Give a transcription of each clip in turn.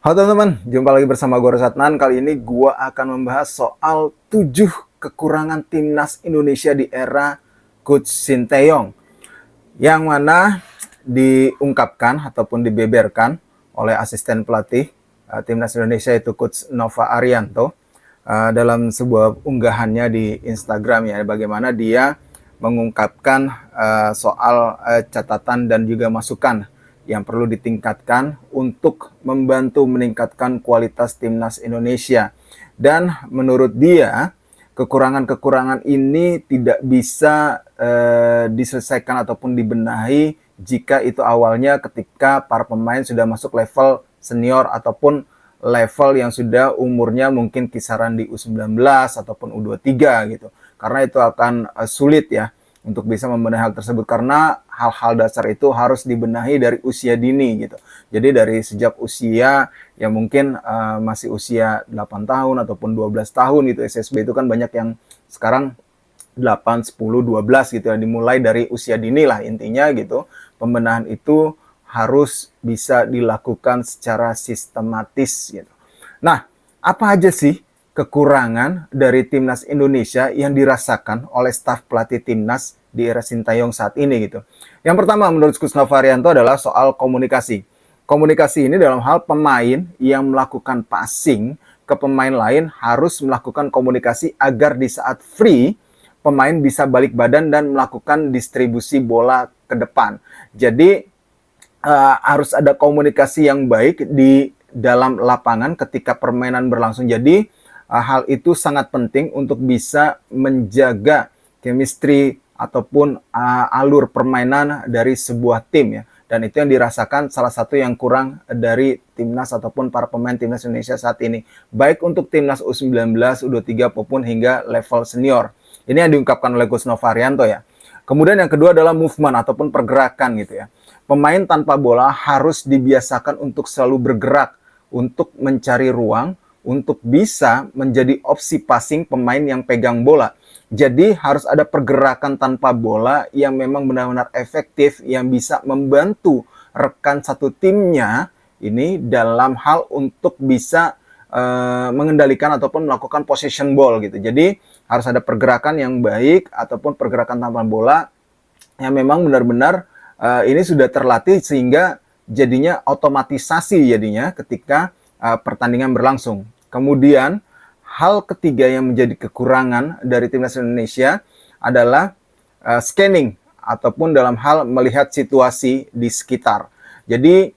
Halo teman-teman, jumpa lagi bersama gue Rusatnan. Kali ini gue akan membahas soal 7 kekurangan timnas Indonesia di era Coach Sinteyong, yang mana diungkapkan ataupun dibeberkan oleh asisten pelatih timnas Indonesia, itu Coach Nova Arianto, dalam sebuah unggahannya di Instagram, ya, bagaimana dia mengungkapkan soal catatan dan juga masukan yang perlu ditingkatkan untuk membantu meningkatkan kualitas timnas Indonesia. Dan menurut dia, kekurangan-kekurangan ini tidak bisa diselesaikan ataupun dibenahi jika itu awalnya ketika para pemain sudah masuk level senior ataupun level yang sudah umurnya mungkin kisaran di U19 ataupun U23 gitu. Karena itu akan sulit ya untuk bisa membenahi hal tersebut, karena hal-hal dasar itu harus dibenahi dari usia dini gitu. Jadi dari sejak usia yang mungkin masih usia 8 tahun ataupun 12 tahun gitu. SSB itu kan banyak yang sekarang 8, 10, 12 gitu ya, dimulai dari usia dini lah intinya gitu. Pembenahan itu harus bisa dilakukan secara sistematis gitu. Nah, apa aja sih kekurangan dari timnas Indonesia yang dirasakan oleh staf pelatih timnas di era Sintayong saat ini gitu? Yang pertama menurut Coach Nova Arianto adalah soal komunikasi. Komunikasi ini dalam hal pemain yang melakukan passing ke pemain lain harus melakukan komunikasi agar di saat free pemain bisa balik badan dan melakukan distribusi bola ke depan. Jadi harus ada komunikasi yang baik di dalam lapangan ketika permainan berlangsung. Jadi hal itu sangat penting untuk bisa menjaga chemistry ataupun alur permainan dari sebuah tim ya. Dan itu yang dirasakan salah satu yang kurang dari timnas ataupun para pemain timnas Indonesia saat ini. Baik untuk timnas U19, U23 maupun hingga level senior. Ini yang diungkapkan oleh Coach Nova Arianto ya. Kemudian yang kedua adalah movement ataupun pergerakan gitu ya. Pemain tanpa bola harus dibiasakan untuk selalu bergerak, untuk mencari ruang, untuk bisa menjadi opsi passing pemain yang pegang bola. Jadi harus ada pergerakan tanpa bola yang memang benar-benar efektif, yang bisa membantu rekan satu timnya ini dalam hal untuk bisa mengendalikan ataupun melakukan possession ball gitu. Jadi harus ada pergerakan yang baik ataupun pergerakan tanpa bola yang memang benar-benar ini sudah terlatih sehingga jadinya otomatisasi jadinya ketika pertandingan berlangsung. Kemudian hal ketiga yang menjadi kekurangan dari timnas Indonesia adalah scanning ataupun dalam hal melihat situasi di sekitar. Jadi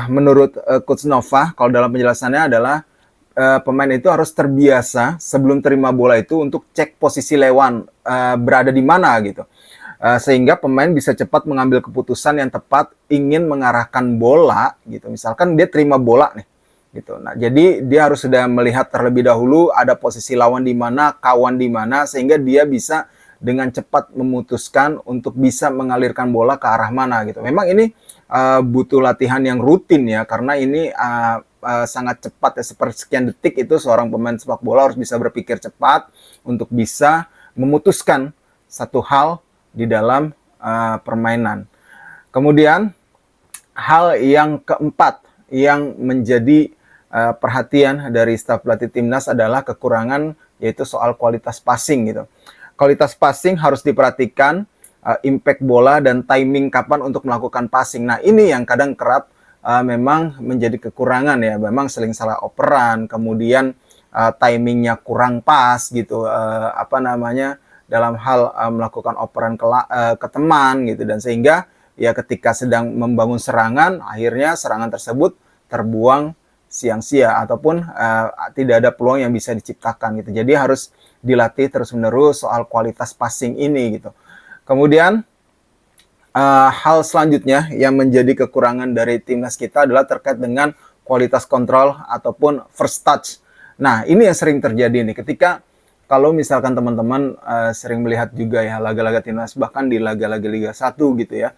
menurut Coach Nova, kalau dalam penjelasannya adalah pemain itu harus terbiasa sebelum terima bola itu untuk cek posisi lawan berada di mana gitu. Sehingga pemain bisa cepat mengambil keputusan yang tepat ingin mengarahkan bola gitu. Misalkan dia terima bola nih gitu. Nah, jadi dia harus sudah melihat terlebih dahulu ada posisi lawan di mana, kawan di mana, sehingga dia bisa dengan cepat memutuskan untuk bisa mengalirkan bola ke arah mana gitu. Memang ini butuh latihan yang rutin ya, karena ini sangat cepat ya, sepersekian detik itu seorang pemain sepak bola harus bisa berpikir cepat untuk bisa memutuskan satu hal di dalam permainan. Kemudian hal yang keempat yang menjadi perhatian dari staf pelatih timnas adalah kekurangan, yaitu soal kualitas passing gitu. Kualitas passing harus diperhatikan, impact bola dan timing kapan untuk melakukan passing. Nah, ini yang kadang kerap memang menjadi kekurangan ya. Memang sering salah operan, kemudian timingnya kurang pas gitu, dalam hal melakukan operan ke teman gitu, dan sehingga ya ketika sedang membangun serangan, akhirnya serangan tersebut terbuang sia-sia ataupun tidak ada peluang yang bisa diciptakan gitu. Jadi harus dilatih terus-menerus soal kualitas passing ini gitu. Kemudian hal selanjutnya yang menjadi kekurangan dari timnas kita adalah terkait dengan kualitas kontrol ataupun first touch. Nah, ini yang sering terjadi nih ketika kalau misalkan teman-teman sering melihat juga ya laga-laga timnas, bahkan di laga-laga Liga 1 gitu ya.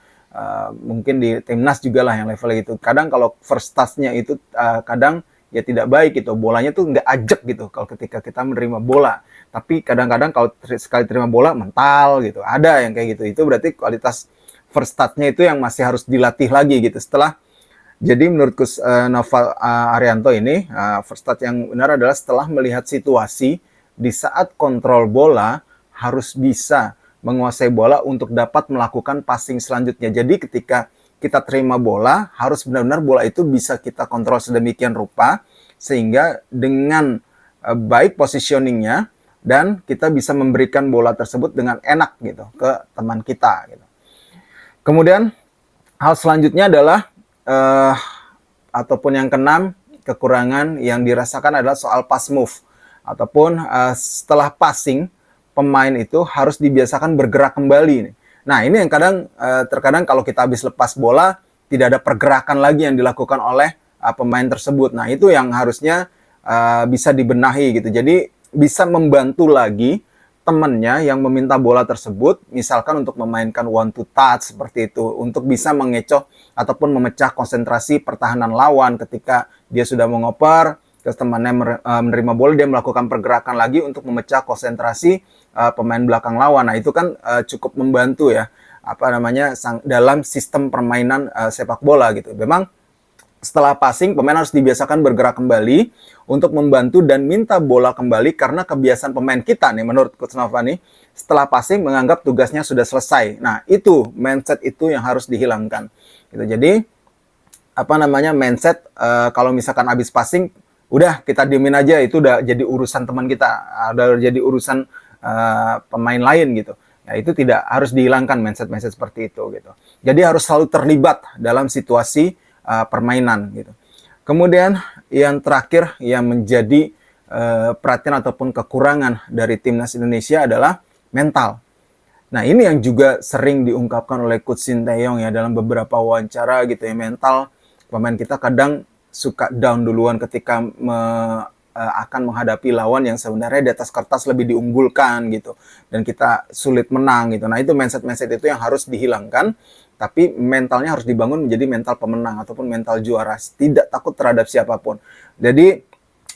Mungkin di timnas juga lah yang level gitu. Kadang kalau first touch-nya itu kadang ya tidak baik gitu. Bolanya tuh nggak ajak gitu kalau ketika kita menerima bola. Tapi kadang-kadang kalau sekali terima bola mental gitu. Ada yang kayak gitu. Itu berarti kualitas first touch-nya itu yang masih harus dilatih lagi gitu. Setelah Jadi menurut Coach Noval Arianto ini, first touch yang benar adalah setelah melihat situasi di saat kontrol bola harus bisa menguasai bola untuk dapat melakukan passing selanjutnya. Jadi ketika kita terima bola, harus benar-benar bola itu bisa kita kontrol sedemikian rupa sehingga dengan baik positioningnya dan kita bisa memberikan bola tersebut dengan enak gitu ke teman kita gitu. Kemudian hal selanjutnya adalah ataupun yang keenam, kekurangan yang dirasakan adalah soal pass move ataupun setelah passing pemain itu harus dibiasakan bergerak kembali. Nah, ini yang terkadang kalau kita habis lepas bola tidak ada pergerakan lagi yang dilakukan oleh pemain tersebut. Nah, itu yang harusnya bisa dibenahi gitu. Jadi bisa membantu lagi temannya yang meminta bola tersebut, misalkan untuk memainkan one to touch seperti itu, untuk bisa mengecoh ataupun memecah konsentrasi pertahanan lawan ketika dia sudah mengoper, terus temannya menerima bola, dia melakukan pergerakan lagi untuk memecah konsentrasi pemain belakang lawan. Nah, itu kan cukup membantu ya, dalam sistem permainan sepak bola gitu. Memang setelah passing, pemain harus dibiasakan bergerak kembali untuk membantu dan minta bola kembali karena kebiasaan pemain kita nih, menurut Coach Nova nih, setelah passing menganggap tugasnya sudah selesai. Nah, itu mindset itu yang harus dihilangkan. Gitu. Jadi, mindset kalau misalkan habis passing, udah kita diemin aja, itu udah jadi urusan teman kita, udah jadi urusan pemain lain gitu. Ya, itu tidak harus dihilangkan mindset-mindset seperti itu gitu. Jadi harus selalu terlibat dalam situasi permainan gitu. Kemudian yang terakhir yang menjadi perhatian ataupun kekurangan dari timnas Indonesia adalah mental. Nah, ini yang juga sering diungkapkan oleh Coach Sinteyong ya dalam beberapa wawancara gitu ya, mental pemain kita kadang suka down duluan ketika akan menghadapi lawan yang sebenarnya di atas kertas lebih diunggulkan gitu dan kita sulit menang gitu. Nah, itu mindset itu yang harus dihilangkan, tapi mentalnya harus dibangun menjadi mental pemenang ataupun mental juara, tidak takut terhadap siapapun. Jadi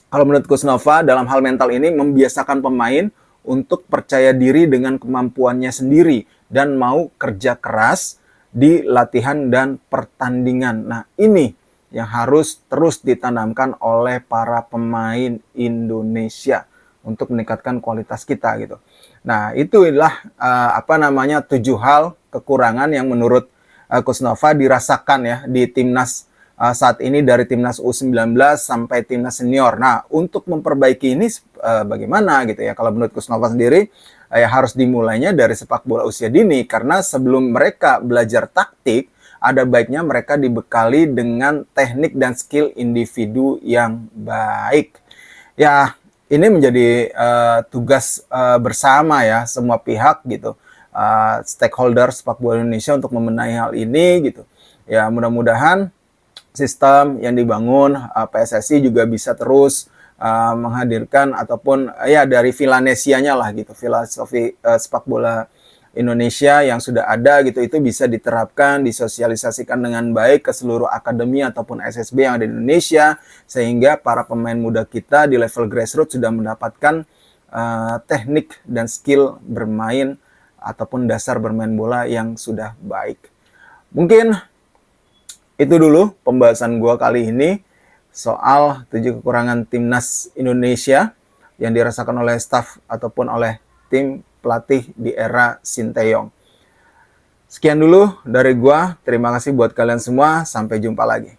kalau menurut Coach Nova dalam hal mental ini membiasakan pemain untuk percaya diri dengan kemampuannya sendiri dan mau kerja keras di latihan dan pertandingan. Nah, ini yang harus terus ditanamkan oleh para pemain Indonesia untuk meningkatkan kualitas kita gitu. Nah, itulah 7 hal kekurangan yang menurut Coach Nova dirasakan ya di timnas saat ini, dari timnas U19 sampai timnas senior. Nah, untuk memperbaiki ini bagaimana gitu ya? Kalau menurut Coach Nova sendiri ya harus dimulainya dari sepak bola usia dini, karena sebelum mereka belajar taktik, ada baiknya mereka dibekali dengan teknik dan skill individu yang baik. Ya, ini menjadi tugas bersama ya semua pihak gitu, stakeholder sepak bola Indonesia untuk membenahi hal ini gitu. Ya, mudah-mudahan sistem yang dibangun PSSI juga bisa terus menghadirkan ataupun ya dari Vilanesianya lah gitu, filosofi sepak bola Indonesia yang sudah ada gitu, itu bisa diterapkan, disosialisasikan dengan baik ke seluruh akademi ataupun SSB yang ada di Indonesia, sehingga para pemain muda kita di level grassroots sudah mendapatkan teknik dan skill bermain ataupun dasar bermain bola yang sudah baik. Mungkin itu dulu pembahasan gua kali ini soal 7 kekurangan timnas Indonesia yang dirasakan oleh staf ataupun oleh tim pelatih di era Sinteyong. Sekian dulu dari gua. Terima kasih buat kalian semua. Sampai jumpa lagi.